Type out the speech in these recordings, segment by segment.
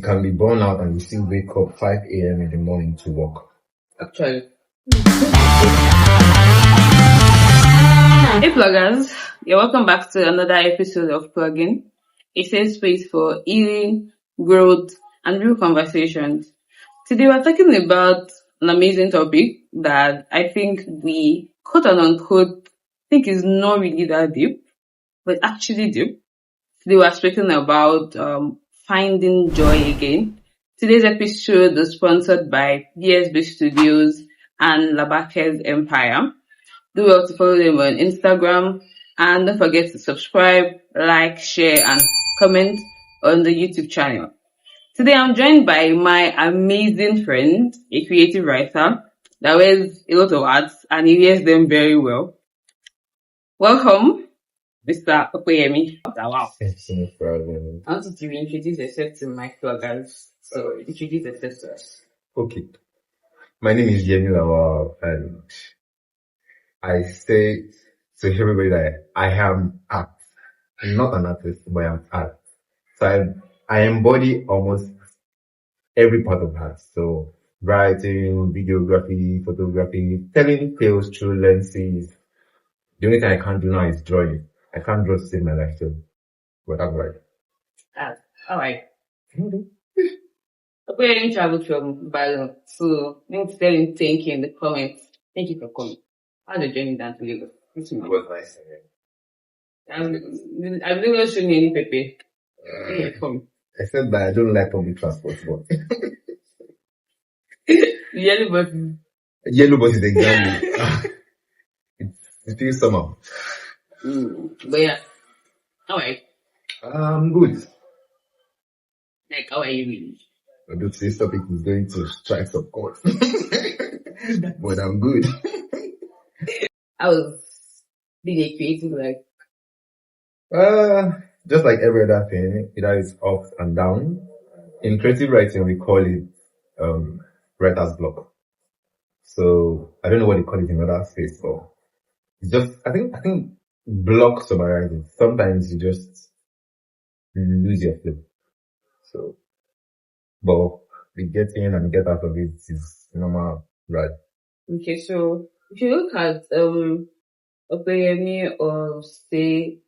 can be burnout and you still wake up 5 a.m. in the morning to work. Actually. Hey pluggers, you're welcome back to another episode of PluggIN, a safe space for healing, growth, and real conversations. Today we're talking about an amazing topic that I think we quote and unquote think is not really that deep, but actually deep. Today we're speaking about finding joy again. Today's episode is sponsored by DSB Studios and Labakesempire. Do well to follow them on Instagram and don't forget to subscribe, like, share and comment on the YouTube channel. Today I'm joined by my amazing friend, a creative writer that wears a lot of hats and he wears them very well. Welcome, Mr. Opeyemi Lawal. Thanks so much for having me. I want you to introduce yourself to my pluggers. So introduce yourself to us. Okay. My name is Opeyemi Lawal and I say to everybody that I am art. I'm not an artist, but I'm art. So I embody almost every part of art. So writing, videography, photography, telling tales through lenses. The only thing I can't do now is drawing. I can't draw to save my life too. But I'm right. Alright. Opeyemi traveled from Bali, so let me tell him thank you in the comments. Thank you for coming. How's the journey down to Lagos? It was nice. I've never shown you any pepe. Except that I don't like public transport, but Yellow bus. yellow bus is exactly. It feels somehow. But yeah. Alright. I'm good. Like, how are you really? Although today's topic is going to strike some chords. But I'm good. I was being a creative, like, Just like every other thing, it has ups and downs. In creative writing, we call it writer's block. So I don't know what they call it in other space, but it's just I think block summarizes. Sometimes you just lose your flow. So, but we get in and get out of it is normal, right? okay, so if you look at Opeyemi of say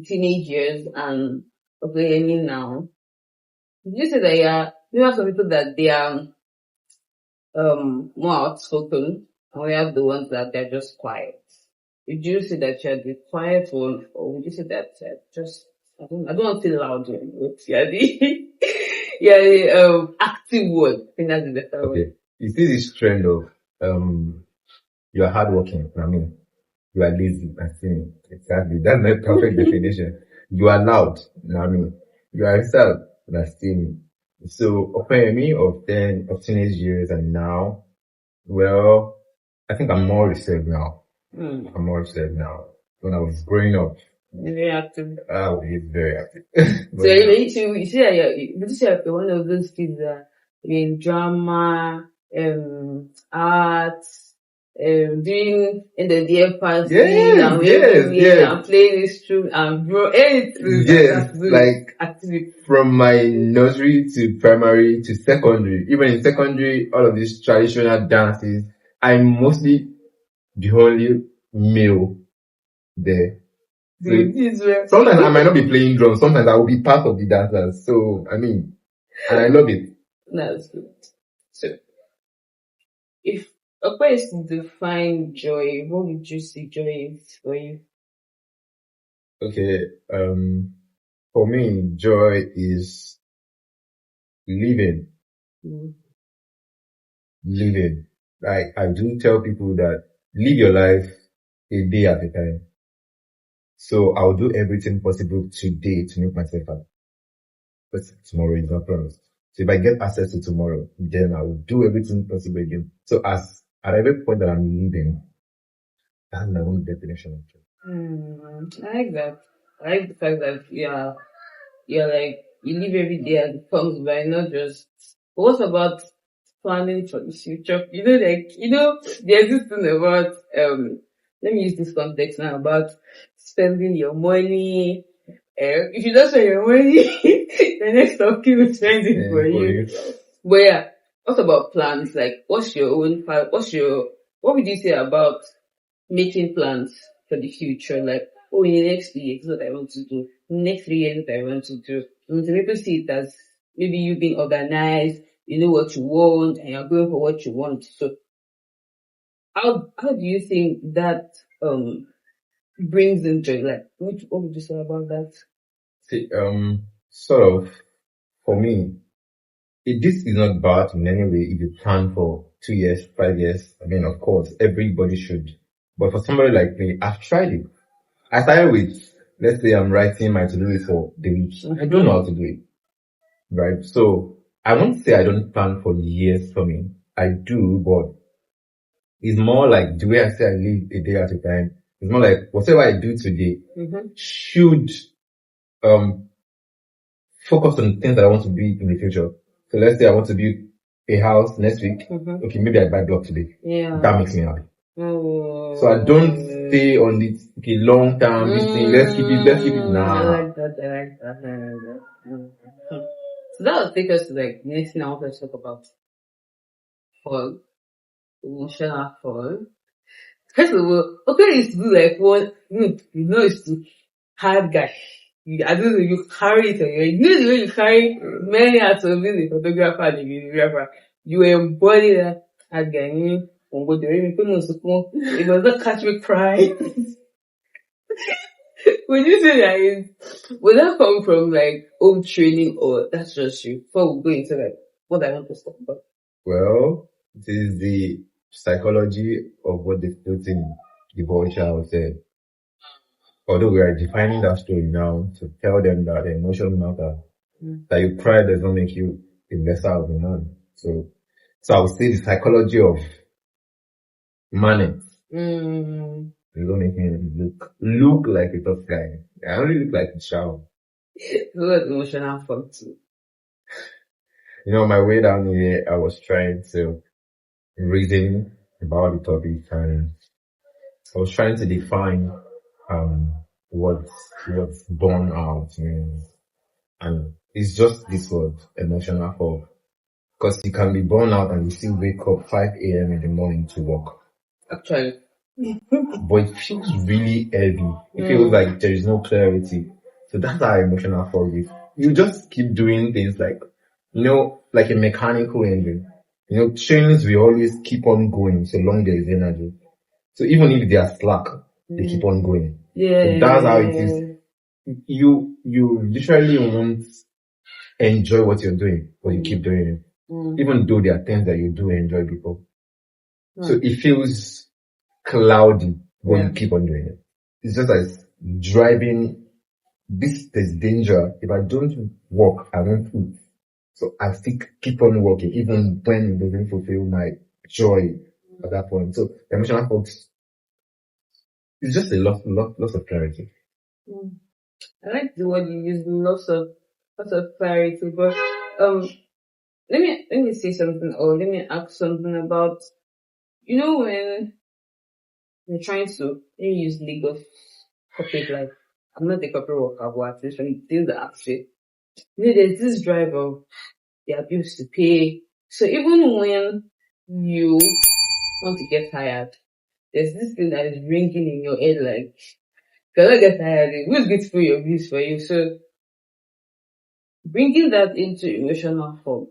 teenage years and Opeyemi now, did you say that you have some people that they are more outspoken and we have the ones that they're just quiet? Would you say that you're the quiet one, or would you say that just I don't want to say loud one, but you're the active one? I think that's the better Okay. one. You see this trend of you are hardworking. I mean, you are lazy. I think exactly that's my perfect definition. You are loud. I mean, you are reserved. That's steamy. So, Opeyemi of teenage years and now, well, I think I'm more reserved now. I'm more reserved now. When I was growing up, Very active. I was very active. So you see that you're one of those kids that in drama, art, doing in the deer party, and and playing instrument and bro, anything. Yes, like activity. from my nursery to primary to secondary, even in secondary, all of these traditional dances, I'm mostly the only male there. So sometimes I might not be playing drums, sometimes I will be part of the dancers. So, I mean, and I love it. That's good. So, if a person define joy, what would you say joy is for you? Okay, for me, joy is living. Living. Like, I do tell people that live your life a day at a time. So I'll do everything possible today to make myself happy. But tomorrow is not promised. So if I get access to tomorrow, then I will do everything possible again. So at every point that I'm living, that's my own definition of joy. I like that. I like the fact that you're like, you live every day as it comes by, not just, but what about planning for the future? There's this thing about, let me use this context now about spending your money, If you don't spend your money, the next of kin will spend it for you. But yeah, what about plans? Like, what's your own plan? What would you say about making plans for the future? Like, oh, in the next 2 years, this is what I want to do. In the next 3 years, what I want to do. And some people see it as maybe you being organized, you know what you want, and you're going for what you want. So, how do you think that brings in joy? Like, what would you say about that? See, sort of, for me, this is not bad in any way if you plan for 2 years, 5 years. I mean, of course, everybody should. But for somebody like me, I've tried it. I started with, let's say I'm writing my to-do list for the week. I don't know how to do it, right? So I won't say I don't plan for years for me. I do, but it's more like the way I say I live a day at a time. It's more like whatever I do today should focus on things that I want to be in the future. So let's say I want to build a house next week. Okay, maybe I buy block today. Yeah. That makes me happy. So I don't stay on this long term, this thing, let's keep it now. I like that. So that will take us to like the next thing I want to talk about. Fog. Emotional fog. First of all, okay, is to do like one, you know, it's to hard guy. I don't know, you carry it on your, you know the way you carry many hats of being a photographer and a videographer. You embody that hard guy. It does not catch me crying. Would you say would that come from like old training or that's just you? Before we go into like what I want to talk about. Well, it is the psychology of what they put in the boy child said. Although we are defining that story now to tell them that the emotional matter, that you cry does not make you a lesser of a man. So I would say the psychology of manners. You don't make me look like a tough guy. I only look like a child. What emotional fuck too? You know, my way down here, I was trying to reason about the topic and I was trying to define what's burnout means. And it's just this word, emotional fog. Because you can be burned out and you still wake up 5 a.m. in the morning to work. Actually. But it feels really heavy. It feels like there is no clarity. So that's how emotional fog is. You just keep doing things like, you know, like a mechanical engine. You know, trains will always keep on going so long there is energy. So even if they are slack, they keep on going. Yeah. So that's how it is. You literally won't enjoy what you're doing, but you keep doing it. Even though there are things that you do enjoy before. So it feels cloudy when you keep on doing it. It's just like driving. There's danger. If I don't work, I won't food. So I still keep on working, even when it doesn't fulfill my joy at that point. So emotional focus is just a loss of clarity. I like the word you use, lots of clarity. But let me say something, or let me ask something about, you know, when you're trying to use legal corporate life. I'm not a corporate worker, but at least when you do the action, you know, there's this drive of the abuse to pay. So even when you want to get hired, there's this thing that is ringing in your head like, if you don't get hired, who's going to pay your bills for you? So bringing that into emotional form,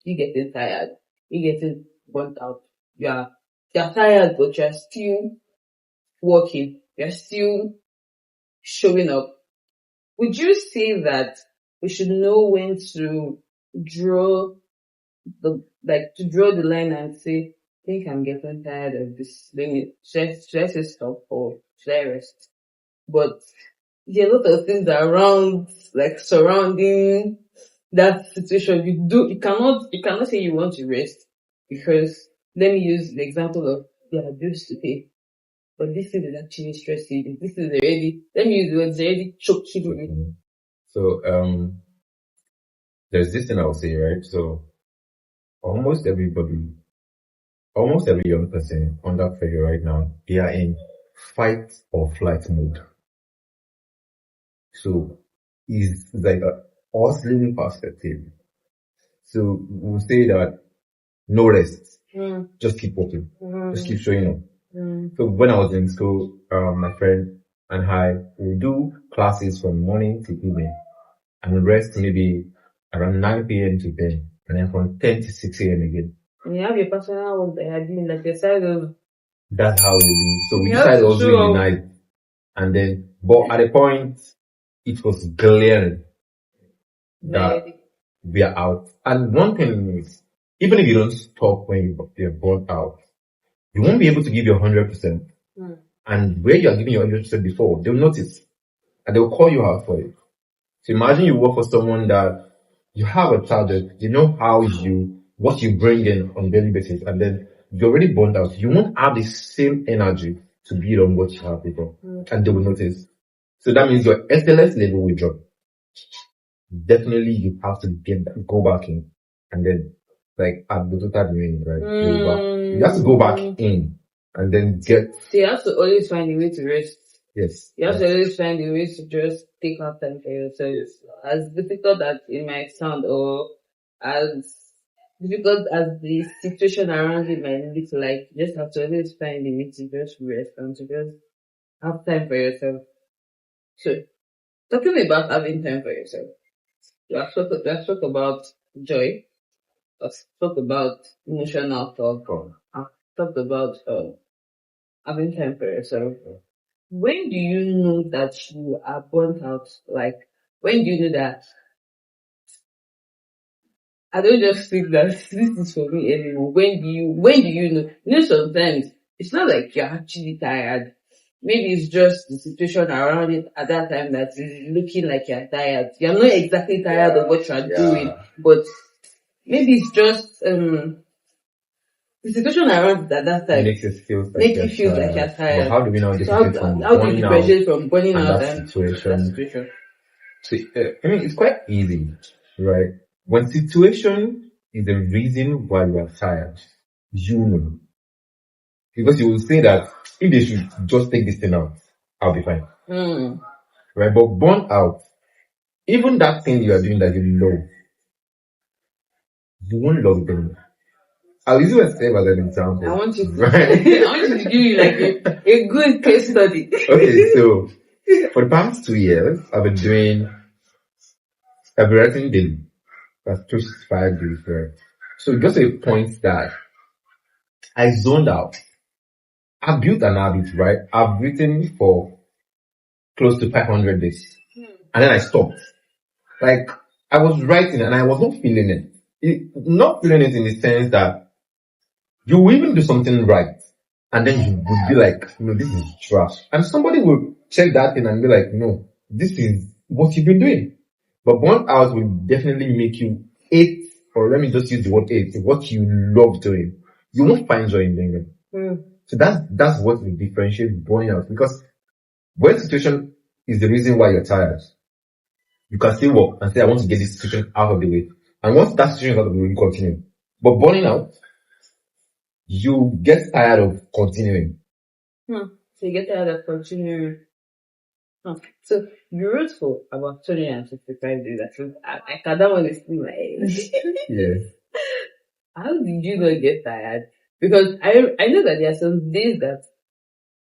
you getting tired, you getting burnt out, you're tired, but you're still working, you're still showing up. Would you say that we should know when to draw the line and say, I think I'm getting tired of this. Should I say stop or should I rest? But there are a lot of things around, like surrounding that situation. You cannot say you want to rest because let me use the example of the abuse to pay. But this thing is actually stressing you. This is already, let me use the words, already choking you. So, there's this thing I'll say, right? So, almost every young person under pressure right now, they are in fight or flight mode. So, is like a hustling perspective. So we'll say that no rest, just keep working, just keep showing up. So when I was in school, my friend and I would do classes from morning to evening and rest maybe around 9 p.m. to 10, and then from 10 to 6 a.m. again. And you have your personal work that you're doing, like your side of. That's how we do. So we You decided have to also in show the up. night, and then, but at a point, it was glaring that we are out. And one thing is, even if you don't stop when you're burnt out, you won't be able to give your 100%. And where you are giving your 100% before, they'll notice and they'll call you out for it. So imagine you work for someone that you have a target, you know what you bring in on a daily basis, and then you're already burnt out. You won't have the same energy to build on what you have before, and they will notice. So that means your SLS level will drop. Definitely you have to go back in, and then like at the total doing, right? You have to go back in and then get. So you have to always find a way to rest. Yes. You have to always find a way to just take out time for yourself. Yes. As difficult as it might sound, or as difficult as the situation around it might look like, you just have to always find a way to just rest and to just have time for yourself. So, talking about having time for yourself, we have talked about joy, we have talked about emotional talk, I've talked about having time for yourself. When do you know that you are burnt out? Like, when do you know that I don't just think that this is for me anymore? When do you know? You know, sometimes it's not like you're actually tired. Maybe it's just the situation around it at that time that is looking like you're tired. You're not exactly tired of what you're doing, but maybe it's just the situation around it at that time Makes you feel like make you feel like you're But tired. how do we now So differentiate from how do you burning out differentiate from burning and out that and situation? that situation? So, I mean, it's quite easy, right? When situation is the reason why you are tired, you know. Because you will say that if they should just take this thing out, I'll be fine. Right? But burn out, even that thing you are doing that you love, you won't love it anymore. I'll use myself as an example. I want you to, right? I want you to give me like a good case study. Okay, so for the past 2 years, I've been writing daily. That's 365 days, right? So just a point that I zoned out. I've built an habit, right? I've written for close to 500 days. And then I stopped. Like, I was writing and I was not feeling not feeling it in the sense that you will even do something right. And then you would be like, no, this is trash. And somebody will check that thing and be like, no, this is what you've been doing. But burnt out will definitely make you hate, or let me just use the word hate, what you love doing. You won't find joy in doing it. So that's what will differentiate burning out. Because when situation is the reason why you're tired, you can still work and say, I want to get this situation out of the way. And once that situation is out of the way, you continue. But burning out, you get tired of continuing. So you get tired of continuing. So you wrote for about 265 days. I can that one is still my Yes. How did you not get tired? Because I know that there are some days that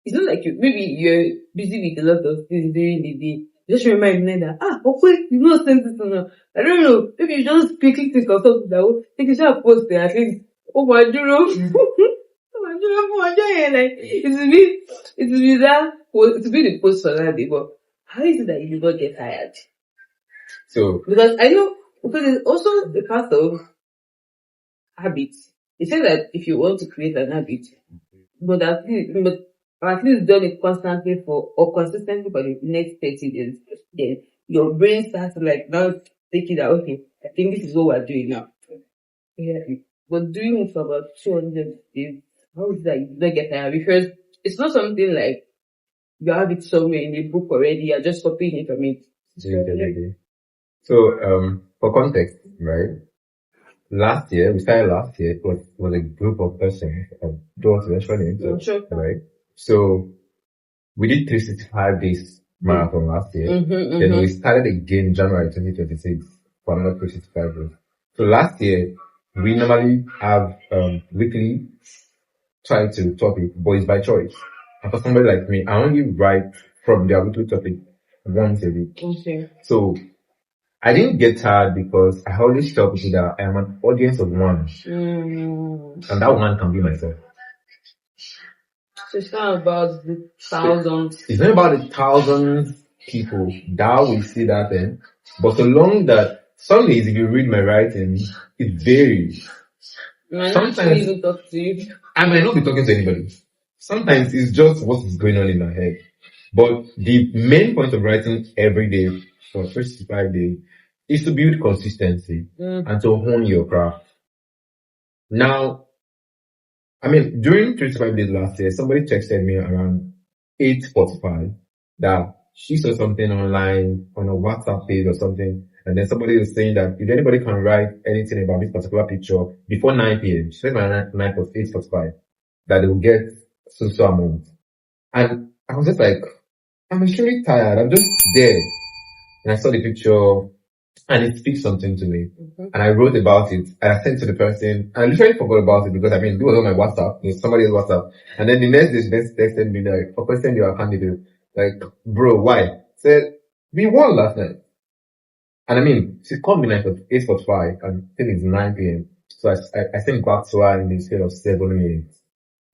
it's not like maybe you're busy with a lot of things during the day. Just remind me that okay, you know send this now. I don't know. Maybe you just quickly think of something that will take a short post there at least. Oh my duro. Like it will be that it will be the post for that day, but how is it that you do not get tired? So because I know because it's also the part of habits. They say that if you want to create an habit, but at least done it constantly or consistently for the next 30 days, then your brain starts to like now thinking that okay, I think this is what we're doing now. Yeah. But doing it for about 200 days, how is that you don't get tired? Because it's not something like you have it somewhere in a book already, you're just copying it from it. So for context, right? We started last year, it was a group of persons, don't want to mention names, Sure. right? So we did 365 days marathon last year. Then we started again January 2026 for another 365 days. So last year, we normally have weekly try to topic, but it's by choice. And for somebody like me, I only write from their weekly topic once a week. Okay. So I didn't get tired because I always tell people that I am an audience of one. And that one can be myself. So it's not about the thousands. It's not about the thousands people that will see that thing. But so long that some days if you read my writing, it varies. Sometimes even talk to you. I might not be talking to anybody. Sometimes it's just what is going on in my head. But the main point of writing every day for 365 days is to build consistency and to hone your craft. Now, I mean, during 365 days last year, somebody texted me around 8:45 that she saw something online on a WhatsApp page or something, and then somebody was saying that if anybody can write anything about this particular picture before 9 p.m., she said my 8:45, that they will get so amount. And I was just like, I'm extremely tired. I'm just there. And I saw the picture and it speaks something to me. And I wrote about it and I sent to the person and I literally forgot about it because I mean, it was on my WhatsApp, it was somebody's WhatsApp. And then the next day, they texted me like, for question your candidate. Like, bro, why? Said, we won last night. And I mean, she called me like at 8:45 and I think it's 9 p.m. So I sent back to her in the scale of 7 minutes.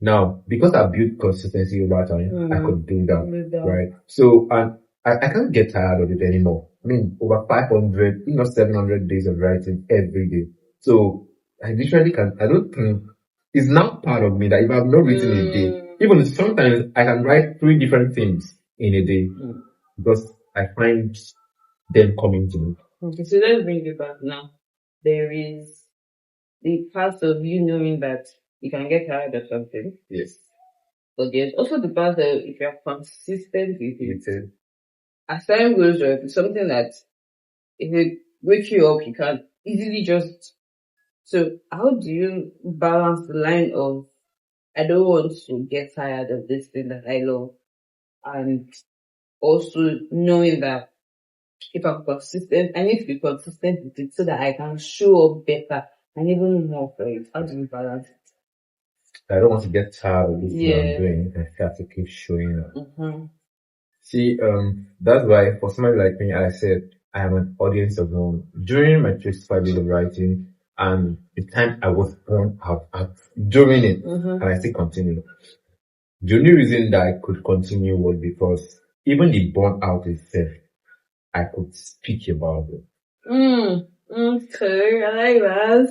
Now, because I built consistency over time, I could do that, right? So, and I can't get tired of it anymore. I mean, over 500, if not 700 days of writing every day. So, I literally I don't think, it's now part of me that if I've not written a day, even sometimes I can write 3 different things in a day because I find them coming to me. Okay, so let's bring it back now. There is the part of you knowing that you can get tired of something. Yes. But there's also the part that if you're consistent with it, as time goes on, it's something that if it wakes you up, you can easily just. So how do you balance the line of I don't want to get tired of this thing that I love, and also knowing that if I'm consistent, I need to be consistent with it so that I can show up better and even more for it. How do you balance it? I don't want to get tired of this thing I'm doing. I have to keep showing up. See, that's why for somebody like me, I said I am an audience of one. During my 5 years of writing and the time I was born out during it, and I still continue. The only reason that I could continue was because even the burnout itself, I could speak about it. Okay, I like that.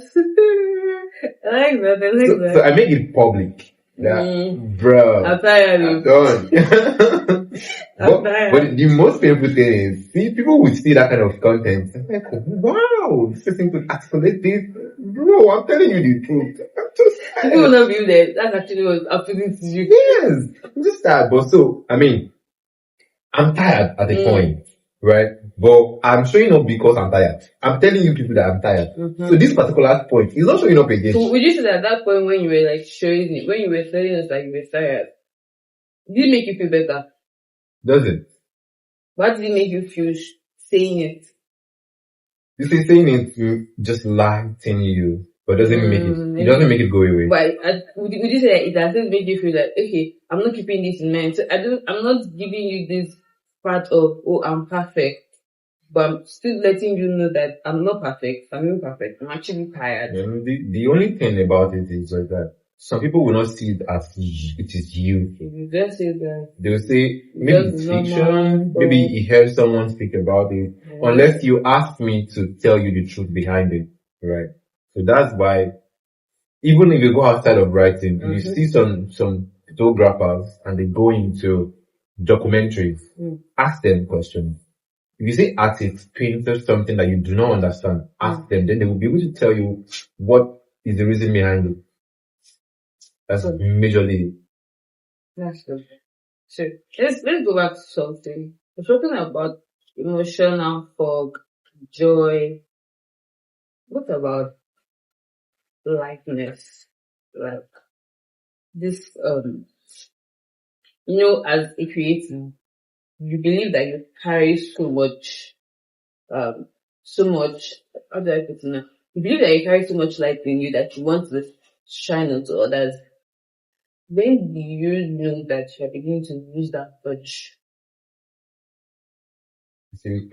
I like that. So I make it public. Bro, I'm tired. I'm done. But the most painful thing is, see, people will see that kind of content. I'm like, wow, this person could articulate this. Bro, I'm telling you the truth. I'm just tired. People will not view that. That's actually what happening to you. Yes, I'm just tired. But so, I mean, I'm tired at a point, right? But I'm showing up because I'm tired. I'm telling you people that I'm tired. So this particular point is not showing up again. So would you say that at that point when you were like showing it, when you were telling us that you were tired, did it make you feel better? Does it? What did it make you feel saying it? You see, saying it to just lighten you, but doesn't make it doesn't make it go away. But would you say that it doesn't make you feel like, okay, I'm not keeping this in mind. So I'm not giving you this part of, oh, I'm perfect. But I'm still letting you know that I'm not perfect. I'm imperfect. I'm actually tired. The only thing about it is like that some people will not see it as it is you. You just say that. They will say maybe it's fiction, maybe you heard someone speak about it, unless you ask me to tell you the truth behind it, right? So that's why even if you go outside of writing, if you see some photographers and they go into documentaries, ask them questions. If you say artists painted something that you do not understand, ask them, then they will be able to tell you what is the reason behind it. That's majorly. That's good. So let's go back to something. We're talking about emotional fog, joy. What about lightness? Like this, as a creative, you believe that you carry um, how do I put it now? You believe that you carry so much light in you that you want to shine onto others. When do you know that you're beginning to lose that touch? See,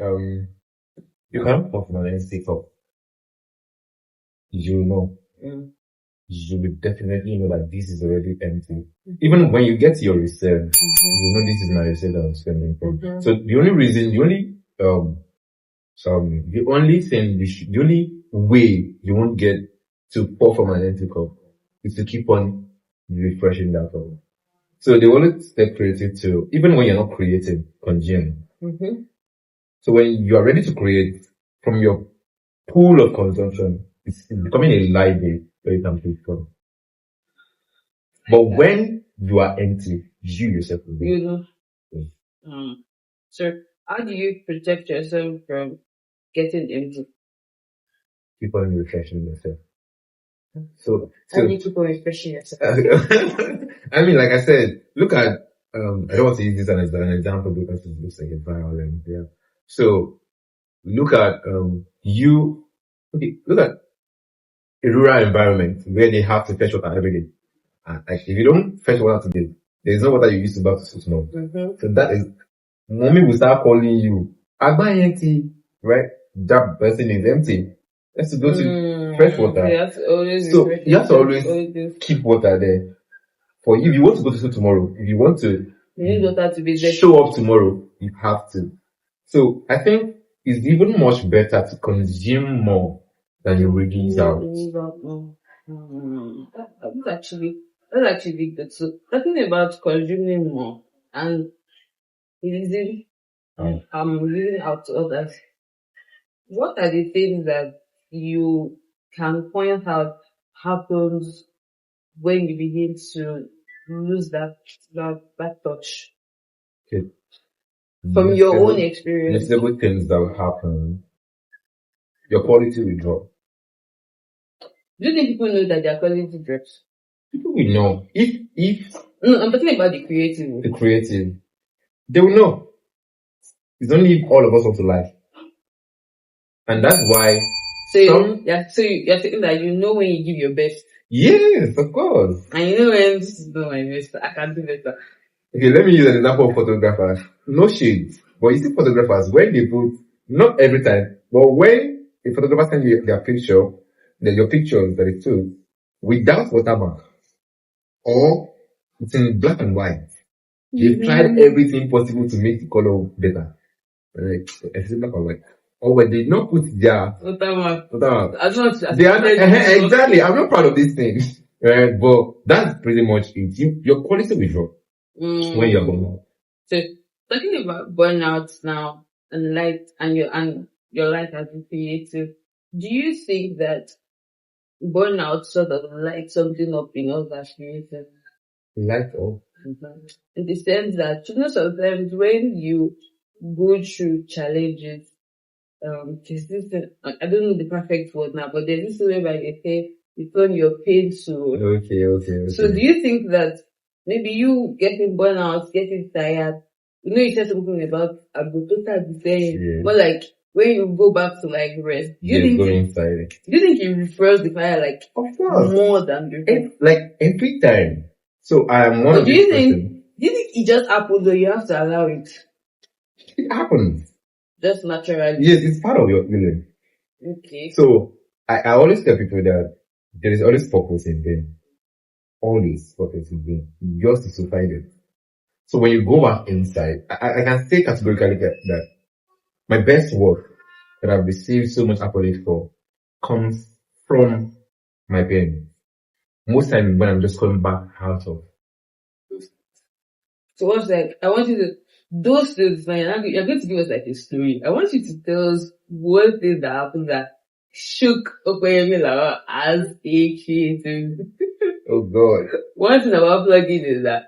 you can't performance take up. You know, Mm. you will definitely know that this is already empty. Even when you get to your reserve, you know this is my reserve that I'm spending from. So the only reason, the only thing, the only way you won't get to pour from an empty cup is to keep on refreshing that cup. So they always stay creative too, even when you're not creating, consume. So when you are ready to create from your pool of consumption, it's becoming a library where you can pick from. But when you are empty, you yourself will be. You know. Yes. So how do you protect yourself from getting empty? Keep on refreshing yourself. So How do you keep on refreshing yourself? I mean, like I said, look at I don't want to use this as an example because it looks like a violent, yeah. So look at look at a rural environment where they have to fetch water every day. And like if you don't fetch water today, there's no water you use to bath to tomorrow. So that is mommy will start calling you. Agba empty, right? That person is empty. Let's go to fresh water. You have to always So you have to always keep water there. For if you want to go to school tomorrow, if you want to you need water to be there. show up tomorrow, you have to. So I think it's even much better to consume more than you release out. That's actually good. So talking about consuming more and releasing releasing out to others. What are the things that you can point out happens when you begin to lose that touch Okay. from your own experience? Several things that will happen. Your quality will drop. Do you think people know that their quality drops? People will know. If No, I'm talking about the creative. They will know. It's only if all of us want to lie. And that's why you're saying that you know when you give your best. Yes, of course. And you know when this is not my best, I can do better. Okay, let me use an example of photographers. No shades. But you see photographers, when they put, not every time, but when a photographer sends you their picture, your pictures that is too, without watermark, or it's in black and white. They've tried everything possible to make the color better. Like, it's black and white. Or when they not put their watermark. They are exactly. I'm not proud of these things, right? But that's pretty much it. Your quality will drop when you're burnout. So talking about burnout now and your life as a creative, do you think that burnout sort of lights something up in us as creators? Light up? In the sense that sometimes when you go through challenges, there's this I don't know the perfect word now, but there's this way where they say you turn your pain to. Okay. So do you think that maybe you getting burnout, getting tired, you said something about a total despair, but like when you go back to like rest, do you think it refresh the fire like of course more than before? Like every time. So I am one of these persons. Do you think it just happens or you have to allow it? It happens. Just naturally. Yes, it's part of your feeling. Okay. So I always tell people that there is always purpose in them. Always purpose in them. Yours is to find it. So when you go back inside, I can say categorically that my best work that I've received so much accolade for comes from my pain. Most time when I'm just coming back out of. So what's like, I want you to, those things, you're going to give us like a story. I want you to tell us one thing that happened that shook Opeyemi Lawal as a creative. Oh God. One thing about PluggIN is that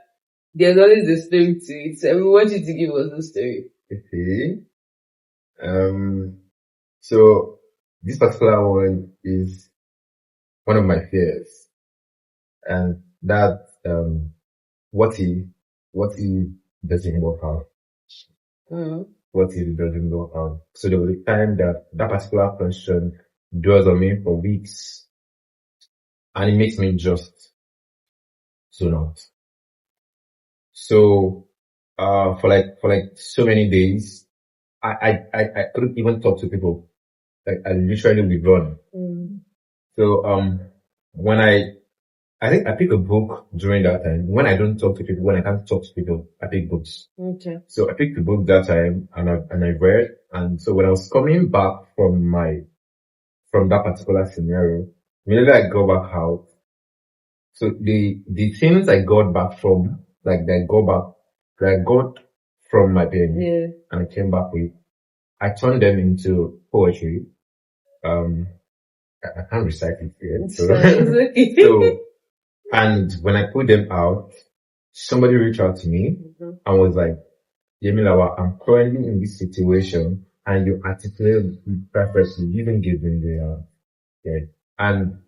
there's always a story to it. So we want you to give us a story. Okay. So this particular one is one of my fears. And that what he doesn't work out. What if it doesn't go out? So there was a time that particular question dwells on me for weeks, and it makes me just zone out. So, for like so many days, I couldn't even talk to people. Like I literally withdrawn. So, when I think I pick a book during that time. When I don't talk to people, when I can't talk to people, I pick books. Okay. So I picked the book that time and I read. And so when I was coming back from that particular scenario, immediately I go back out. So the things I got back from, like that I got from my pain and I came back with, I turned them into poetry. I can't recite it yet. So, so, and when I put them out, somebody reached out to me and was like, Opeyemi Lawal, I'm currently in this situation and you articulate perfectly. You even give me the, and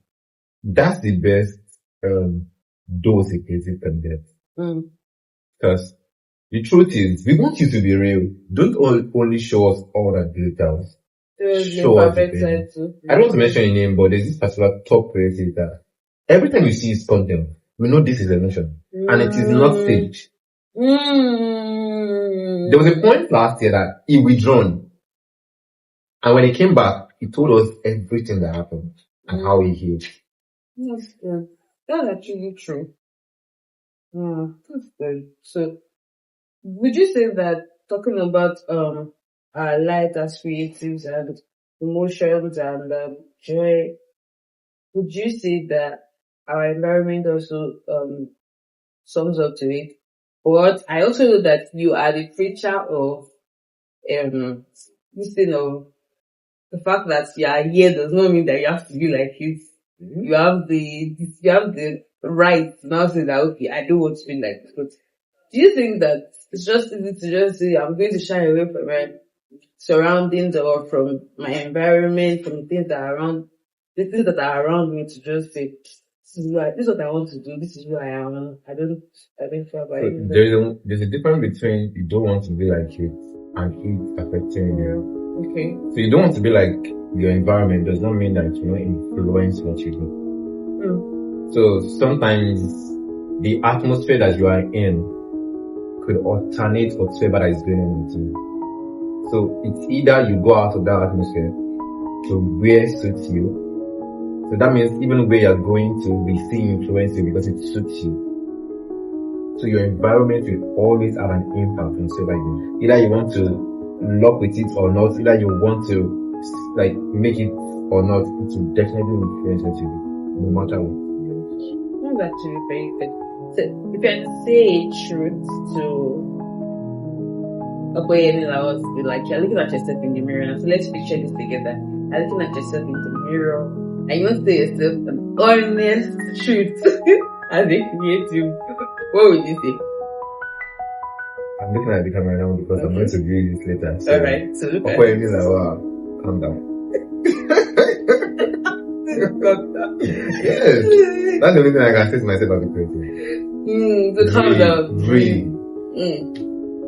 that's the best, dose a creative can get. Because the truth is, we want you to be real. Don't only show us all that glitters. Show us the pain. I don't want to mention your name, but there's this particular top creative that every time you see his content, we know this is emotion. And it is not staged. There was a point last year that he withdrawn. And when he came back, he told us everything that happened and how he healed. That's good. That's actually true. That's good. So, would you say that talking about our light as creatives and emotions and joy, would you say that our environment also sums up to it? But I also know that you are the preacher of this thing of the fact that you are here does not mean that you have to be like it. You have the right to now say that, okay, I don't want to be like this. But do you think that it's just easy to just say, I'm going to shy away from my surroundings or from my environment, from the things that are around me, to just say, this is what I want to do, this is who I am. I don't feel about it. There's a difference between you don't want to be like it and it affecting you. Okay. So you don't want to be like your environment does not mean that it will not influence what you do. So sometimes the atmosphere that you are in could alternate whatever that is going on with you. So it's either you go out of that atmosphere to where suits you. So that means even where you're going to be seeing influence you because it suits you. So your environment will always have an impact on whatever you do. Either you want to lock with it or not, either you want to like make it or not, it will definitely influence what you do, no matter what. That's actually very good. So if you had to say a truth to Opeyemi Lawal, like you're looking at yourself in the mirror now. So let's picture this together. You're looking at yourself in the mirror and you want to say yourself an honest truth as a creative. What would you say? I'm looking at the camera now because I'm going to view this later. So alright, so look at Opeyemi Lawal, calm down. Yes, that's the only thing I can say to myself as a creative. So calm down. Breathe.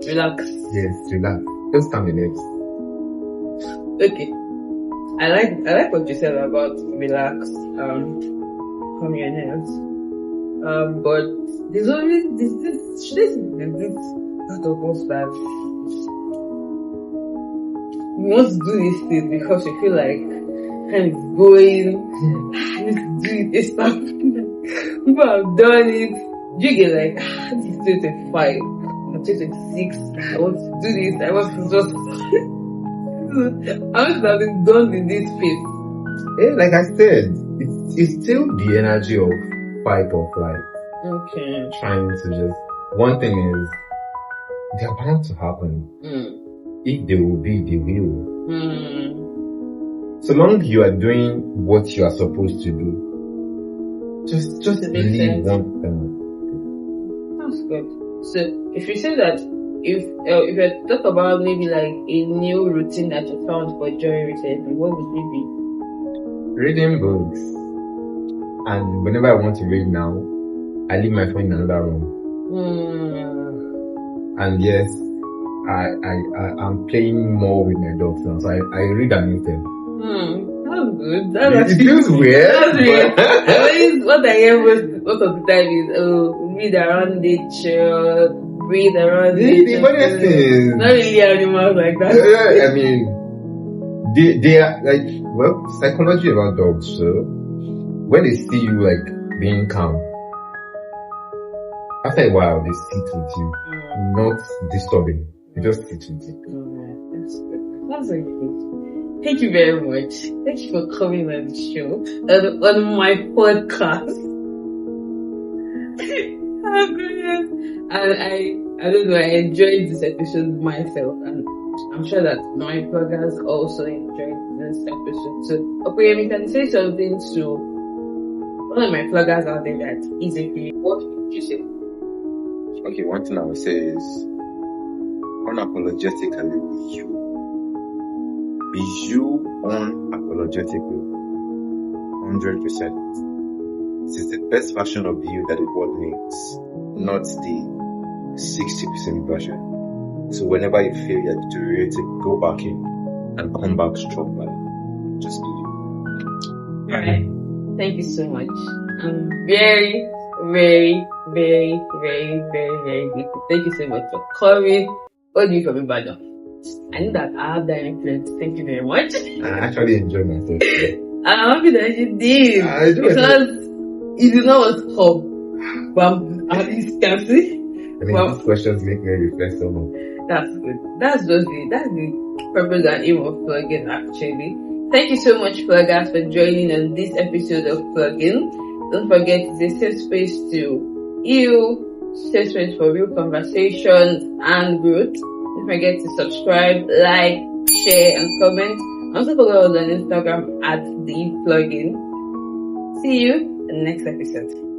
Relax. Yes, relax. Just calm the nerves. Okay. I like what you said about relax, calm your nerves. But there's always this part of us that we want to do this thing because we feel like kind of going, let's do it, it's not people have done it. You get like, this is 2025, I'm 2026, I want to do this, I want to just I want to have been done in this phase. Yeah, like I said, it's still the energy of fight or flight. Okay. Trying to just, one thing is, they're bound to happen. If they will be, they will. So long you are doing what you are supposed to do, just leave one thing. That's good. So if you say that, if you talk about maybe like a new routine that you found for joy recently, what would it be? Reading books. And whenever I want to read now, I leave my phone in another room. And yes, I'm playing more with my dogs now, so I read amidst them. That's good. That's It feels weird. That's weird. I mean, what I hear most of the time is, read around nature, breathe around The funniest thing is, not really animals like that. I mean, they are like, well, psychology about dogs. So when they see you like being calm, after a while they sit with you, not disturbing. They just sit with you. That's good. That's very good. Thank you very much. Thank you for coming on the show on my podcast. Oh goodness. And I don't know, I enjoyed this episode myself, and I'm sure that my bloggers also enjoyed this episode. So Opeyemi, can you say something to one of my bloggers out there that is a creator? What would you say? Okay, one thing I would say is unapologetically be you. Be you unapologetically. 100%. This is the best version of you that the world needs, not the 60% version. So whenever you feel you're deteriorating, go back in and come back stronger. Just be you. Alright. Thank you so much. I'm very, very, very, very, very, very grateful. Thank you so much for coming. All the way from Ibadan. I know that I have that influence. Thank you very much. I actually enjoy myself. I'm happy that you did. I do because you do not want to come. But at least can see. I mean, these questions make me reflect so much. That's good. That's the purpose and aim of PluggIN actually. Thank you so much, pluggers, for joining on this episode of PluggIN. Don't forget, it's a safe space to heal, safe space for real conversations and growth. Don't forget to subscribe, like, share, and comment. Also follow us on Instagram at the PluggIN. See you in the next episode.